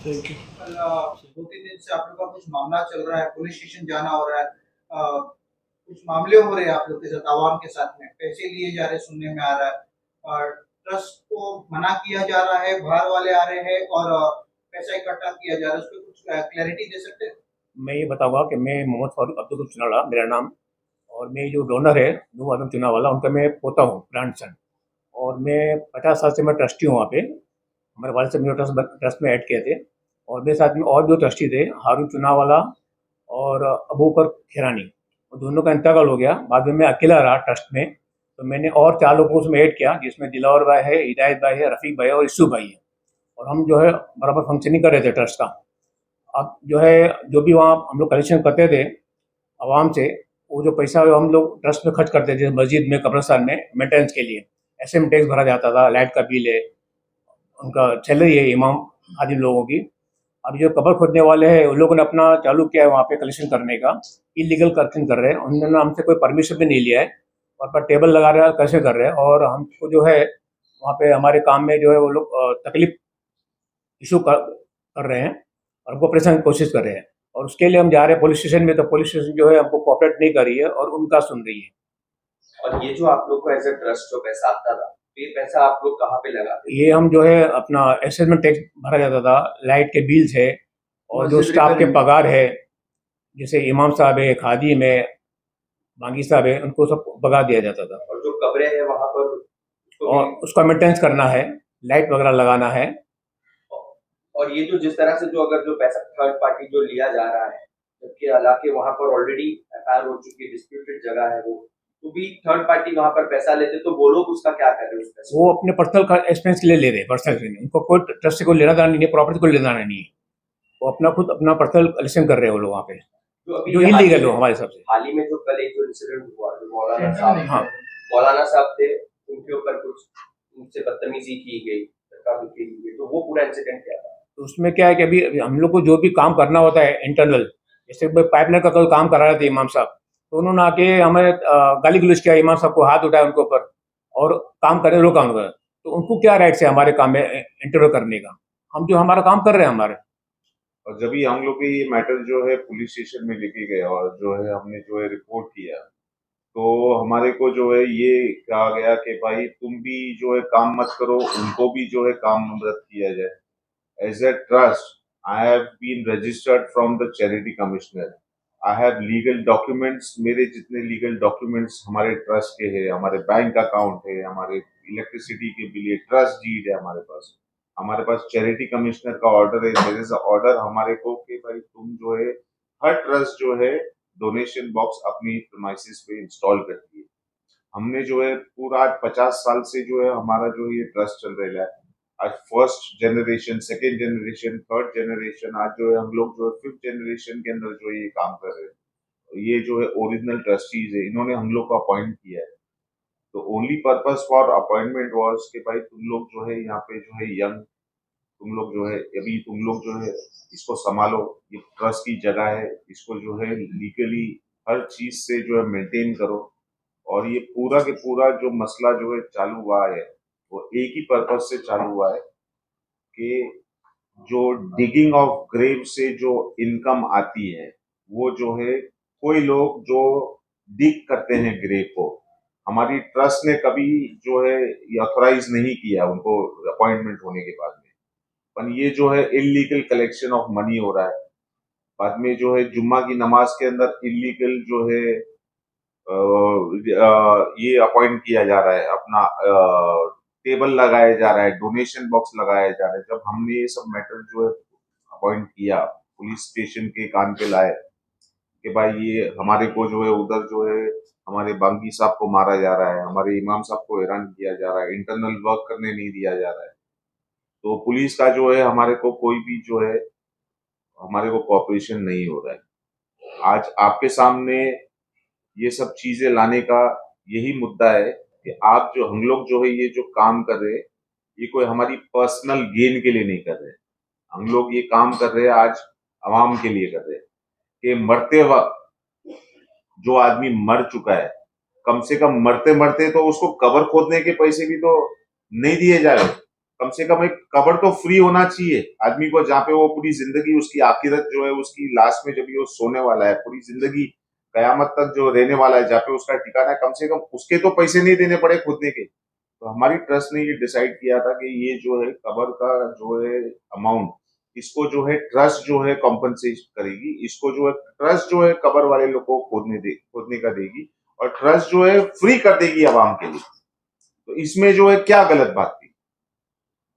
Thank you. कल 2-3 दिन से आप लोग का कुछ मामला चल रहा है, पुलिस स्टेशन जाना हो रहा है। कुछ मामले हो रहे हैं आप लोग के साथ, आवाम के साथ में, पैसे लिए जा रहे हैं सुनने में आ रहा है। और ट्रस्ट को मना किया जा रहा है, बाहर वाले आ रहे हैं और पैसा इकट्ठा किया जा रहा है, उस पे कुछ क्लैरिटी दे सकते हैं? मैं ये बताऊंगा कि मैं मोहम्मद फारूक अब्दुल चुनाला मेरा नाम, और मैं जो डोनर है नूर आदम चुनावाला उनका मैं पोता हूँ, ग्रैंड सन। और मैं 50 साल से मैं ट्रस्टी हूँ वहाँ पे। हमारे वाले से मुझे ट्रस्ट में ऐड किए थे। और मेरे साथ में और 2 ट्रस्टी थे, हारून चुनावाला और अबूकर खिरानी। और दोनों का इंतकाल हो गया, बाद में मैं अकेला रहा ट्रस्ट में। तो मैंने और 4 लोगों को उसमें ऐड किया, जिसमें दिलावर भाई है, हिदायत भाई है, रफ़ीक भाई है और इस्सू भाई है। और हम जो है बराबर फंक्शनिंग कर रहे थे ट्रस्ट का। अब जो है, जो भी वहाँ हम लोग कलेक्शन करते थे आवाम से, वो जो पैसा हम लोग ट्रस्ट में खर्च करते थे, मस्जिद में, कब्रिस्तान में मेंटेनेंस के लिए। ऐसे में टैक्स भरा जाता था, लाइट का बिल है, उनका सैलरी है इमाम खादिम लोगों की। अब जो कब्र खोदने वाले हैं उन लोगों ने अपना चालू किया है वहाँ पे कलेक्शन करने का। इलीगल कलेक्शन कर रहे हैं, उन्होंने हमसे कोई परमिशन भी नहीं लिया है। और पर टेबल लगा रहे हैं, कलेक्शन कर रहे हैं। और हमको जो है वहाँ पे हमारे काम में जो है वो लोग तकलीफ इशू कर रहे हैं, और हमको परेशान की कोशिश कर रहे हैं। और उसके लिए हम जा रहे हैं पुलिस स्टेशन में, तो पुलिस स्टेशन जो है हमको कोऑपरेट नहीं कर रही है और उनका सुन रही है। और ये जो आप लोग को एज ए ट्रस्ट जो पैसा आता था, तो ये पैसा आप लोग कहाँ पे लगाते थे? ये हम जो है अपना असेसमेंट टैक्स भरा जाता था, लाइट के बिल्स है, और जो मस्जिद स्टाफ के रिपेयरिंग। पगार है, जैसे इमाम साहब है, खादिम है, बाकी साहब है, उनको सब पगार दिया जाता था। और जो कब्रें हैं वहां पर उसको भी। और उसका मेंटेनेंस करना है, लाइट वगैरह लगाना है। और ये जो जिस तरह से जो अगर जो पैसा थर्ड पार्टी जो लिया जा रहा है, जबकि हालांकि वहां पर ऑलरेडी एफआईआर हो चुकी है, डिस्प्यूटेड जगह है वो, तो भी थर्ड पार्टी वहां पर पैसा लेते, तो वो लोग उसका क्या कर रहे हैं उस पैसे वो अपने पर्सनल एक्सपेंस के लिए ले रहे हैं, पर्सनल के लिए। उनको कोई ट्रस्ट से कोई लेना देना नहीं है, प्रॉपर्टी को लेना देना नहीं है। वो अपना खुद अपना पर्सनल कलेक्शन कर रहे हैं वो लोग वहाँ पे, जो अभी जो ये इलीगल हो हमारे हिसाब से। हाल ही में जो कल एक जो इंसिडेंट हुआ, जो हाँ। मौलाना साहब थे, उनके ऊपर कुछ उनसे बदतमीजी की गई, धक्का-मुक्की की गई, तो वो पूरा इंसिडेंट क्या था? तो उसमें क्या है कि अभी हम लोग को जो भी काम करना होता है इंटरनल, जैसे पाइपलाइन का कल काम करा रहे थे इमाम साहब, तो उन्होंने आके हमें गाली गलौज किया, इमाम साहब को हाथ उठाया उनके ऊपर, और काम करने रोका उनको। तो उनको क्या राइट है हमारे काम में इंटरव्यू करने का? हम जो हमारा काम कर रहे हैं हमारे। और जब ही हम लोग के ये मैटर जो है पुलिस स्टेशन में लेके गया और जो है हमने जो है रिपोर्ट किया, तो हमारे को जो है ये कहा गया कि भाई तुम भी जो है काम मत करो, उनको भी जो है काम मत किया जाए। As a trust I have been registered from the charity commissioner. I have legal documents, मेरे जितने लीगल डॉक्यूमेंट्स हमारे ट्रस्ट के हैं, हमारे बैंक अकाउंट है, हमारे इलेक्ट्रिसिटी के बिल है, ट्रस्ट डीड है हमारे पास चैरिटी कमिश्नर का ऑर्डर है। देयर इज ऑर्डर हमारे को कि भाई तुम जो है हर ट्रस्ट जो है डोनेशन बॉक्स अपनी प्रीमाइसेस पे इंस्टॉल करती है। हमने जो है पूरा आज 50 साल से जो है हमारा जो ये ट्रस्ट चल रहा है, आज first generation, second generation, third generation, आज जो है हम लोग जो है फिफ्थ जनरेशन के अंदर जो ये काम कर रहे हैं। ये जो है ओरिजिनल ट्रस्टीज है, इन्होंने हम लोग को अपॉइंट किया है। तो only purpose for appointment was कि भाई तुम लोग जो है यहाँ पे जो है यंग, तुम लोग जो है अभी तुम लोग जो है इसको संभालो, ये ट्रस्ट की जगह है, इसको जो है लीगली हर चीज से जो है मेंटेन करो। और ये पूरा के पूरा जो मसला जो है चालू हुआ है, वो एक ही पर्पज से चालू हुआ है कि जो डिगिंग ऑफ ग्रेव से जो इनकम आती है, वो जो है कोई लोग जो डिग करते हैं ग्रेव को, हमारी ट्रस्ट ने कभी जो है ये ऑथोराइज नहीं किया उनको अपॉइंटमेंट होने के बाद में। पर ये जो है इलीगल कलेक्शन ऑफ मनी हो रहा है। बाद में जो है जुम्मा की नमाज के अंदर इलीगल जो है ये अपॉइंट किया जा रहा है, अपना टेबल लगाया जा रहा है, डोनेशन बॉक्स लगाया जा रहा है। जब हमने ये सब मैटर जो है अपॉइंट किया, पुलिस स्टेशन के कान पे लाए कि भाई ये हमारे को जो है उधर जो है हमारे बांगी साहब को मारा जा रहा है, हमारे इमाम साहब को हैरान किया जा रहा है, इंटरनल वर्क करने नहीं दिया जा रहा है। तो पुलिस का जो है हमारे को कोई भी जो है हमारे को कॉपरेशन नहीं हो रहा है। आज आपके सामने ये सब चीजें लाने का यही मुद्दा है कि आप जो हम लोग जो है ये जो काम कर रहे हैं, ये कोई हमारी पर्सनल गेन के लिए नहीं कर रहे। हम लोग ये काम कर रहे हैं आज आवाम के लिए कर रहे हैं कि मरते वक्त जो आदमी मर चुका है, कम से कम मरते मरते तो उसको कब्र खोदने के पैसे भी तो नहीं दिए जा रहे। कम से कम एक कब्र तो फ्री होना चाहिए आदमी को, जहाँ पे वो पूरी जिंदगी उसकी आखिरत जो है उसकी लास्ट में जब ये वो सोने वाला है, पूरी जिंदगी कयामत तक जो रहने वाला है, जहाँ पे उसका ठिकाना है, कम से कम उसके तो पैसे नहीं देने पड़े खोदने के। तो हमारी ट्रस्ट ने ये डिसाइड किया था कि ये जो है कब्र का जो है अमाउंट, इसको जो है ट्रस्ट जो है कॉम्पनसेट करेगी, इसको जो है ट्रस्ट जो है कब्र वाले लोग को खोदने का देगी, और ट्रस्ट जो है फ्री कर देगी आवाम के लिए। तो इसमें जो है क्या गलत बात थी?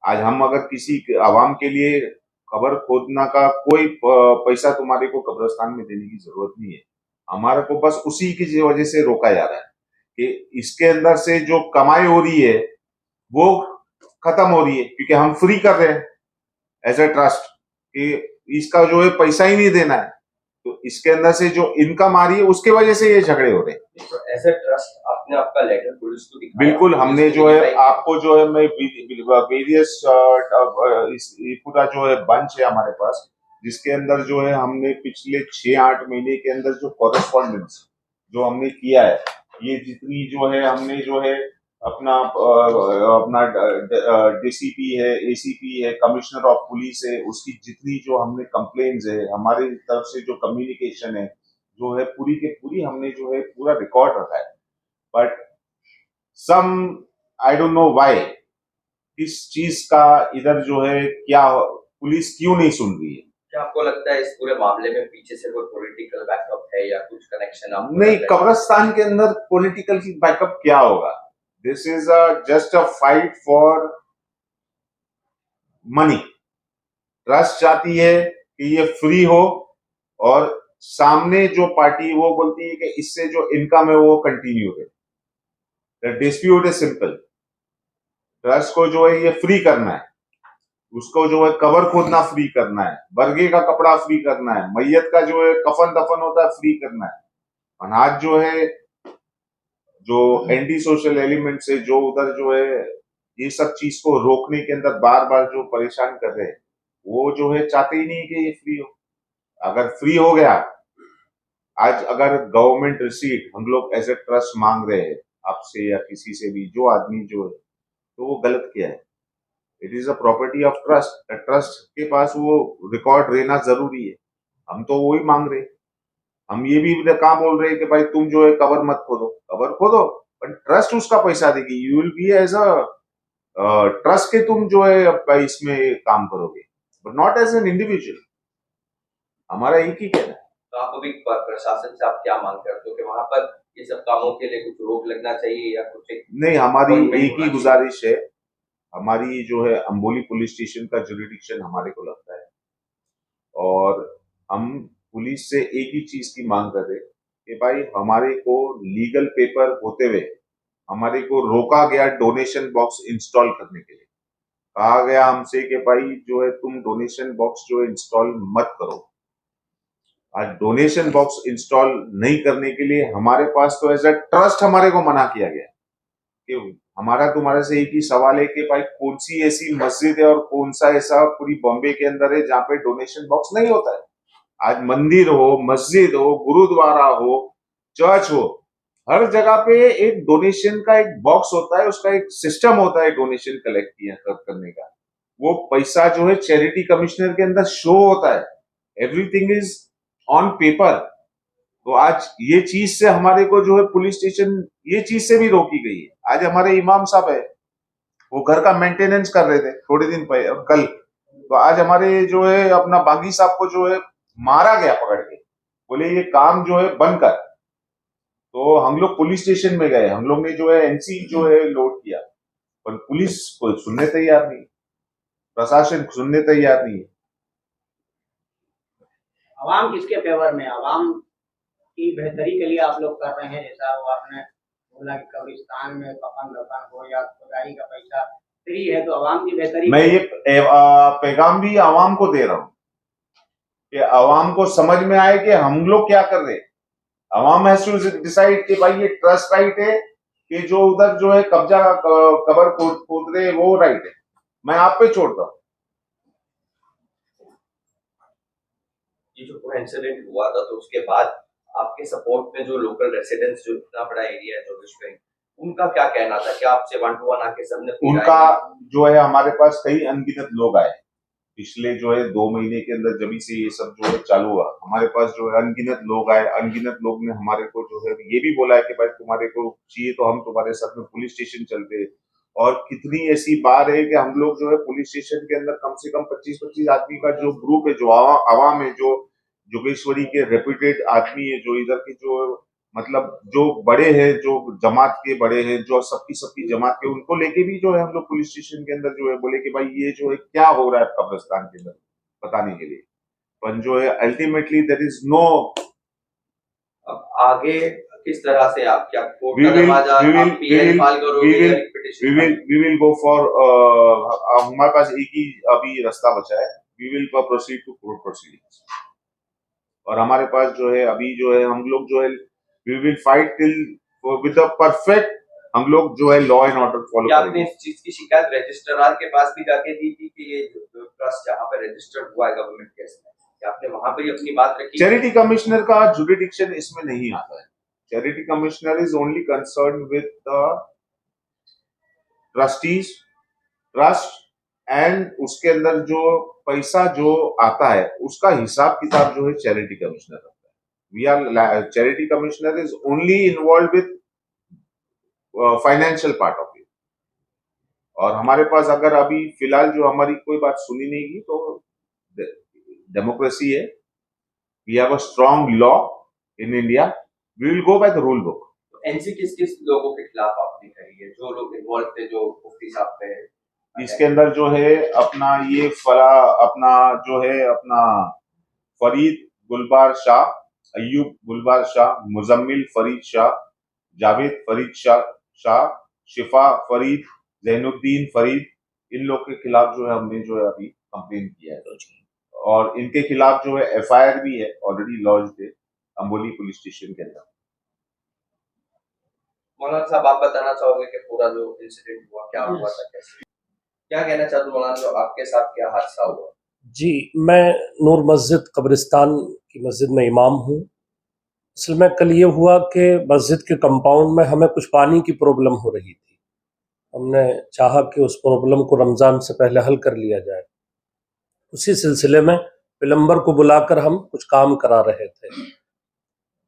आज हम अगर किसी आवाम के लिए कब्र खोदना का कोई पैसा तुम्हारे को कब्रिस्तान में देने की जरूरत नहीं है। हमारे को बस उसी की वजह से रोका जा रहा है कि इसके अंदर से जो कमाई हो रही है वो खत्म हो रही है, क्योंकि हम फ्री कर रहे हैं एज ए ट्रस्ट कि इसका जो है पैसा ही नहीं देना है। तो इसके अंदर से जो इनकम आ रही है उसके वजह से ये झगड़े हो रहे हैं। तो एज अ ट्रस्ट आपने आपका लेटर पुलिस को दिखाया? बिल्कुल, हमने पुलिस जो ने है verify आपको जो है मैं वेरियस ये पूरा जो है बंच है हमारे पास, जिसके अंदर जो है हमने पिछले 6-8 महीने के अंदर जो कॉरेस्पॉन्डेंस जो हमने किया है, ये जितनी जो है हमने जो है अपना डीसीपी है, एसीपी है, कमिश्नर ऑफ पुलिस है, उसकी जितनी जो हमने कंप्लेन्स है, हमारी तरफ से जो कम्युनिकेशन है, जो है पूरी के पूरी हमने जो है पूरा रिकॉर्ड रखा है। But some I don't know why इस चीज का इधर जो है क्या पुलिस क्यों नहीं सुन रही है? क्या आपको लगता है इस पूरे मामले में पीछे से कोई पॉलिटिकल बैकअप है या कुछ कनेक्शन आपको नहीं, लग रहा है? कब्रिस्तान के अंदर पॉलिटिकल की बैकअप क्या होगा? This is just a fight for money. Trust चाहती है कि ये फ्री हो, और सामने जो पार्टी वो बोलती है कि इससे जो इनकम है वो कंटिन्यू है। डिस्प्यूट इज सिंपल, ट्रस्ट को जो है ये फ्री करना है, उसको जो है कबर खोदना फ्री करना है, बरगे का कपड़ा फ्री करना है, मैयत का जो है कफन दफन होता है फ्री करना है। अनाज जो है जो एंटी सोशल एलिमेंट से जो उधर जो है ये सब चीज को रोकने के अंदर बार बार जो परेशान कर रहे हैं, वो जो है चाहते ही नहीं कि ये फ्री हो। अगर फ्री हो गया, आज अगर गवर्नमेंट रिसीट हम लोग एज ए ट्रस्ट मांग रहे हैं आपसे या किसी से भी, जो आदमी जो है, तो वो गलत किया है। It is a property of trust, trust के पास वो रिकॉर्ड रहना जरूरी है। हम तो वही मांग रहे हैं। हम ये भी काम बोल रहे हैं कि भाई तुम जो है कबर मत खोदो, कबर खोदो पर ट्रस्ट उसका पैसा देगी, you will be as a trust के तुम जो है इसमें काम करोगे, but not as an individual. हमारा एक ही कहना है। तो आप अभी प्रशासन से आप क्या मांग करते हो कि वहां पर ये सब कामों के लिए कुछ रोक लगना चाहिए या कुछ नहीं, हमारी appointment एक ही होना चाहिए? गुजारिश है, हमारी जो है अम्बोली पुलिस स्टेशन का जुरिडिक्शन हमारे को लगता है, और हम पुलिस से एक ही चीज की मांग कर रहे हैं कि भाई हमारे को लीगल पेपर होते हुए हमारे को रोका गया डोनेशन बॉक्स इंस्टॉल करने के लिए। कहा गया हमसे कि भाई जो है तुम डोनेशन बॉक्स जो है इंस्टॉल मत करो। आज डोनेशन बॉक्स इंस्टॉल नहीं करने के लिए हमारे पास तो एज अ ट्रस्ट हमारे को मना किया गया कि हमारा तुम्हारे से एक ही सवाल है कि भाई कौन सी ऐसी मस्जिद है और कौन सा ऐसा पूरी बॉम्बे के अंदर है जहाँ पे डोनेशन बॉक्स नहीं होता है। आज मंदिर हो, मस्जिद हो, गुरुद्वारा हो, चर्च हो, हर जगह पे एक डोनेशन का एक बॉक्स होता है, उसका एक सिस्टम होता है डोनेशन कलेक्ट करने का। वो पैसा जो है चैरिटी कमिश्नर के अंदर शो होता है, एवरीथिंग इज ऑन पेपर। तो आज ये चीज से हमारे को जो है पुलिस स्टेशन ये चीज से भी रोकी गई है। आज हमारे इमाम साहब है, वो घर का मेंटेनेंस कर रहे थे थोड़े दिन पहले कल, तो आज हमारे जो है अपना बागी साहब को जो है मारा गया पकड़ के, बोले ये काम जो है बंद कर। तो हम लोग पुलिस स्टेशन में गए, हम लोग ने जो है एनसी जो है लोड किया, पर पुलिस को सुनने तैयार नहीं, प्रशासन सुनने तैयार नहीं है। आवाम किसके फेवर में? आवाम की बेहतरी के लिए आप लोग कर रहे हैं, जैसा वो आपने बोला कि कब्रिस्तान में कफन दफन हो या खुदाई का पैसा फ्री है, तो आवाम की बेहतरी मैं ये पैगाम भी आवाम को दे रहा हूँ कि आवाम को समझ में आए कि हम लोग क्या कर रहे हैं। आवाम हैज टू डिसाइड कि भाई ये ट्रस्ट राइट है कि जो उधर जो है कब्जा कबर खोद रहे वो राइट है, मैं आप पे छोड़ता हूँ। ये जो पूरा इंसिडेंट हुआ था तो उसके बाद आपके सपोर्ट में जो लोकल रेसिडेंट्स, जो इतना बड़ा एरिया है जो विश्व उनका क्या कहना था? क्या आपसे 1 to 1 आके सबने पूछा उनका है? जो है हमारे पास कई अनगिनत लोग आए पिछले जो है 2 महीने के अंदर, जब से ये सब जो है चालू हुआ, हमारे पास जो है अनगिनत लोग आए। अनगिनत लोग ने हमारे को जो है ये भी बोला है कि भाई तुम्हारे को चाहिए तो हम तुम्हारे साथ में पुलिस स्टेशन चलते हैं। और कितनी ऐसी बार है कि हम लोग जो है पुलिस स्टेशन के अंदर कम से कम 25-25 आदमी का जो ग्रुप है, जो आवाम है, जो जोगेश्वरी के रेप्यूटेड आदमी है, जो इधर के जो मतलब जो बड़े हैं, जो जमात के बड़े हैं, जो सबकी जमात के, उनको लेके भी जो है हम लोग पुलिस स्टेशन के अंदर जो है बोले कि भाई ये जो है क्या हो रहा है कब्रिस्तान के अंदर बताने के लिए। पर जो है अल्टीमेटली देयर इज नो। अब आगे किस तरह से आप क्या कोर्ट We का will- दरवाजा we will- आप पीएल we will- फाइल करोगे we will- या petition? we will go for हमारे पास एक ही अभी रास्ता बचा है। We will proceed to court proceedings. और हमारे पास जो है अभी जो है हम लोग जो है we will fight till with the perfect, हम लोग जो है लॉ एंड ऑर्डर फॉलो क्या आपने करेंगे। इस चीज की शिकायत रजिस्ट्रार के पास भी जाके दी थी कि ये जो ट्रस्ट जहाँ पे रजिस्टर्ड हुआ है गवर्नमेंट केस में, क्या आपने वहां पर ही अपनी बात रखी? चैरिटी कमिश्नर का जुरिडिक्शन इसमें नहीं आता है। Charity commissioner is only concern with the trustees, trust, and उसके अंदर जो पैसा जो आता है उसका हिसाब किताब जो है चैरिटी कमिश्नर रखता है। We are charity commissioner is only involve with financial part of it. और हमारे पास अगर अभी फिलहाल जो हमारी कोई बात सुनी नहीं की तो डेमोक्रेसी है, we have a strong law in India, we will go by the rule book. एनसी किस लोगों के खिलाफ आपने करी है, जो लोग इन्वॉल्व थे, जो मुफ्ती साहब पे? इसके अंदर जो है अपना ये अपना जो है अपना फरीद गुलबार शाह, अयूब गुलबार शाह, मुजम्मिल फरीद शाह, जावेद फरीद शाह, शिफा फरीद, जैनुद्दीन फरीद, इन लोग के खिलाफ जो है हमने जो है अभी कंप्लेन किया है। और इनके खिलाफ जो है एफआईआर भी है ऑलरेडी लॉन्च है अंबोली पुलिस स्टेशन के अंदर। मौलाना साहब आप बताना चाहोगे कि पूरा जो इंसिडेंट हुआ क्या हुआ था, कैसे, क्या कहना चाहते हो मौलाना, जो आपके साथ क्या हादसा हुआ? जी, मैं नूर मस्जिद कब्रिस्तान की मस्जिद में इमाम हूँ। असल में कल ये हुआ कि मस्जिद के कंपाउंड में हमें कुछ पानी की प्रॉब्लम हो रही थी। हमने चाहा कि उस प्रॉब्लम को रमज़ान से पहले हल कर लिया जाए। उसी सिलसिले में प्लम्बर को बुलाकर हम कुछ काम करा रहे थे।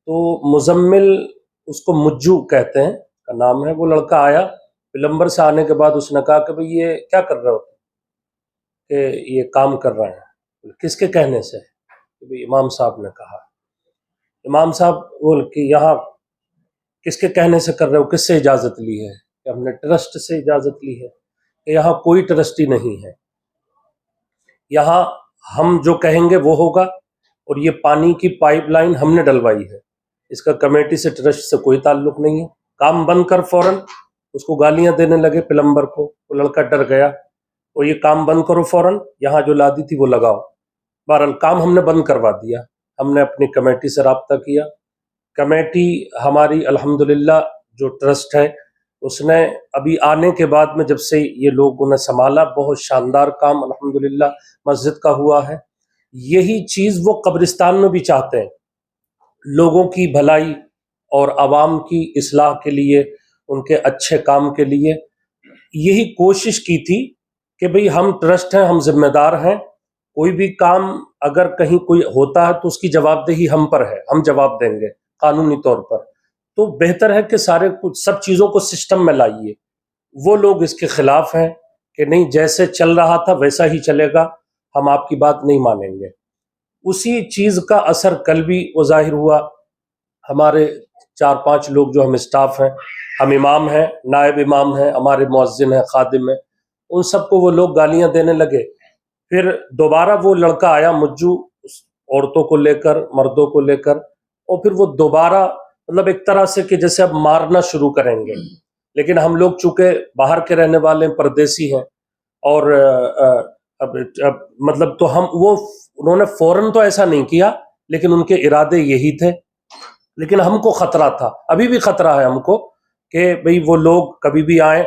तो मुजम्मिल, उसको मुज्जू कहते हैं, का नाम है, वो लड़का आया। प्लम्बर से आने के बाद उसने कहा कि भाई ये क्या कर रहे हो? कि ये काम कर रहे हैं। किसके कहने से? कि भाई इमाम साहब ने कहा। इमाम साहब बोल कि यहाँ किसके कहने से कर रहे हो, किससे इजाज़त ली है? कि हमने ट्रस्ट से इजाज़त ली है। कि यहाँ कोई ट्रस्टी नहीं है, यहाँ हम जो कहेंगे वो होगा, और ये पानी की पाइपलाइन हमने डलवाई है, इसका कमेटी से ट्रस्ट से कोई ताल्लुक नहीं है। काम बंद कर फौरन। उसको गालियां देने लगे प्लम्बर को, वो लड़का डर गया, और ये काम बंद करो फौरन, यहाँ जो लादी थी वो लगाओ। बहरहाल काम हमने बंद करवा दिया। हमने अपनी कमेटी से रब्ता किया। कमेटी हमारी अल्हम्दुलिल्लाह जो ट्रस्ट है उसने अभी आने के बाद में, जब से ये लोगों ने संभाला, बहुत शानदार काम अल्हम्दुलिल्लाह मस्जिद का हुआ है। यही चीज़ वो कब्रिस्तान में भी चाहते हैं, लोगों की भलाई और आवाम की इस्लाह के लिए, उनके अच्छे काम के लिए यही कोशिश की थी कि भाई हम ट्रस्ट हैं, हम जिम्मेदार हैं, कोई भी काम अगर कहीं कोई होता है तो उसकी जवाबदेही हम पर है, हम जवाब देंगे कानूनी तौर पर। तो बेहतर है कि सारे कुछ सब चीज़ों को सिस्टम में लाइए। वो लोग इसके खिलाफ हैं कि नहीं, जैसे चल रहा था वैसा ही चलेगा, हम आपकी बात नहीं मानेंगे। उसी चीज़ का असर कल भी वो जाहिर हुआ। हमारे 4-5 लोग जो हम स्टाफ हैं, हम इमाम हैं, नायब इमाम हैं, हमारे मुअज्जिन हैं, खादिम हैं, उन सबको वो लोग गालियां देने लगे। फिर दोबारा वो लड़का आया मुज्जू, औरतों को लेकर, मर्दों को लेकर, और फिर वो दोबारा मतलब एक तरह से कि जैसे अब मारना शुरू करेंगे। लेकिन हम लोग चूंकि बाहर के रहने वाले परदेसी हैं, और अब मतलब तो हम वो उन्होंने फौरन तो ऐसा नहीं किया, लेकिन उनके इरादे यही थे। लेकिन हमको खतरा था, अभी भी खतरा है हमको, कि भाई वो लोग कभी भी आए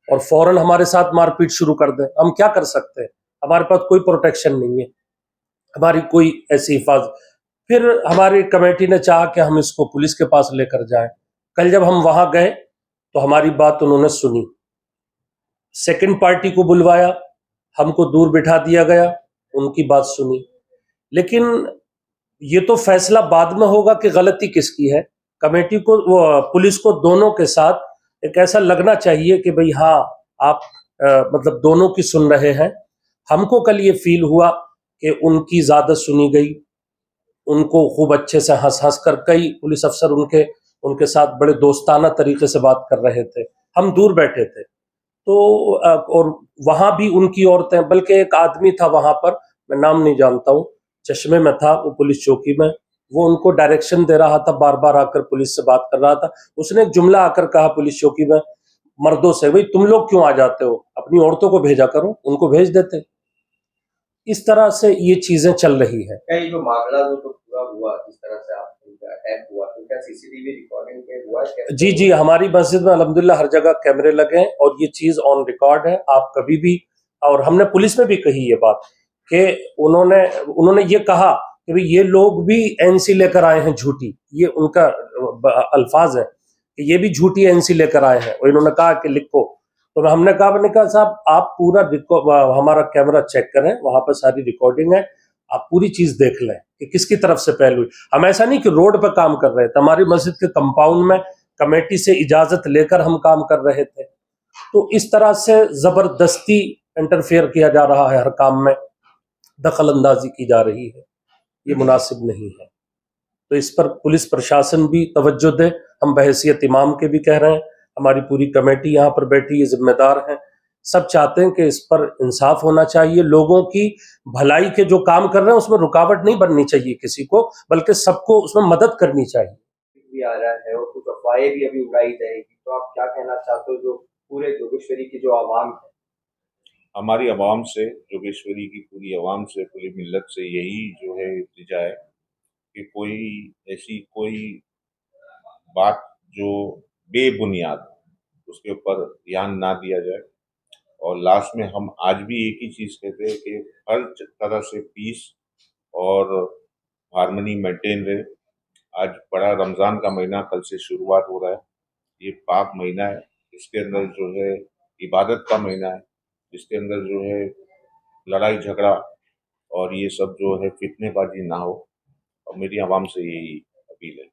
और फौरन हमारे साथ मारपीट शुरू कर दें। हम क्या कर सकते हैं? हमारे पास कोई प्रोटेक्शन नहीं है, हमारी कोई ऐसी हिफाजत। फिर हमारी कमेटी ने चाहा कि हम इसको पुलिस के पास लेकर जाएं। कल जब हम वहां गए तो हमारी बात उन्होंने सुनी। सेकंड पार्टी को बुलवाया, हमको दूर बिठा दिया गया, उनकी बात सुनी। लेकिन ये तो फैसला बाद में होगा कि गलती किसकी है। कमेटी को, वो पुलिस को दोनों के साथ एक ऐसा लगना चाहिए कि भाई हाँ, आप मतलब दोनों की सुन रहे हैं। हमको कल ये फील हुआ कि उनकी ज्यादा सुनी गई, उनको खूब अच्छे से हंस हंस कर कई पुलिस अफसर उनके साथ बड़े दोस्ताना तरीके से बात कर रहे थे। हम दूर बैठे थे तो और वहां भी उनकी औरतें, बल्कि एक आदमी था वहां पर, मैं नाम नहीं जानता हूँ, चश्मे में था वो पुलिस चौकी में, वो उनको डायरेक्शन दे रहा था, बार बार आकर पुलिस से बात कर रहा था। उसने एक जुमला आकर कहा पुलिस चौकी में मर्दों से, भाई तुम लोग क्यों आ जाते हो, अपनी औरतों को भेजा करो, उनको भेज देते। इस तरह से ये चीजें चल रही है। क्या ये जो मामला जो पूरा हुआ, जिस तरह से आपका अटैक हुआ, तो क्या सीसीटीवी रिकॉर्डिंग पे हुआ है? जी जी, हमारी मस्जिद में अल्हम्दुलिल्लाह हर जगह कैमरे लगे हैं और ये चीज ऑन रिकॉर्ड है। आप कभी भी, और हमने पुलिस में भी कही ये बात कि उन्होंने ये कहा कि भाई ये लोग भी एनसी लेकर आए हैं झूठी, ये उनका अल्फाज है कि ये भी झूठी एनसी लेकर आए हैं। और इन्होंने कहा कि लिखो, तो हमने कहा साहब आप पूरा हमारा कैमरा चेक करें, वहां पर सारी रिकॉर्डिंग है, आप पूरी चीज देख लें कि किसकी तरफ से पहल हुई। हम ऐसा नहीं कि रोड पर काम कर रहे थे, हमारी मस्जिद के कंपाउंड में कमेटी से इजाजत लेकर हम काम कर रहे थे। तो इस तरह से जबरदस्ती इंटरफेयर किया जा रहा है, हर काम में दखल अंदाजी की जा रही है, ये मुनासिब नहीं है। तो इस पर पुलिस प्रशासन भी तवज्जो दे। हम बहैसियत इमाम के भी कह रहे हैं, हमारी पूरी कमेटी यहाँ पर बैठी है, जिम्मेदार हैं, सब चाहते हैं कि इस पर इंसाफ होना चाहिए। लोगों की भलाई के जो काम कर रहे हैं उसमें रुकावट नहीं बननी चाहिए किसी को, बल्कि सबको उसमें मदद करनी चाहिए। भी आ रहा है और कुछ अफवाहें भी अभी उड़ाई जाएगी, तो आप क्या कहना चाहते हो जो पूरे जोगेश्वरी की जो आवाम है? हमारी आवाम से, जोगेश्वरी की पूरी आवाम से, पूरी मिल्लत से यही जो है इल्तिजा है कि कोई ऐसी कोई बात जो बेबुनियाद उसके ऊपर ध्यान ना दिया जाए। और लास्ट में हम आज भी एक ही चीज़ कहते हैं कि हर तरह से पीस और हारमनी मेंटेन रहे। आज बड़ा रमज़ान का महीना कल से शुरुआत हो रहा है, ये पाक महीना है, इसके अंदर जो है इबादत का महीना है, इसके अंदर जो है लड़ाई झगड़ा और ये सब जो है फितनेबाजी ना हो, और मेरी आवाम से यही अपील है।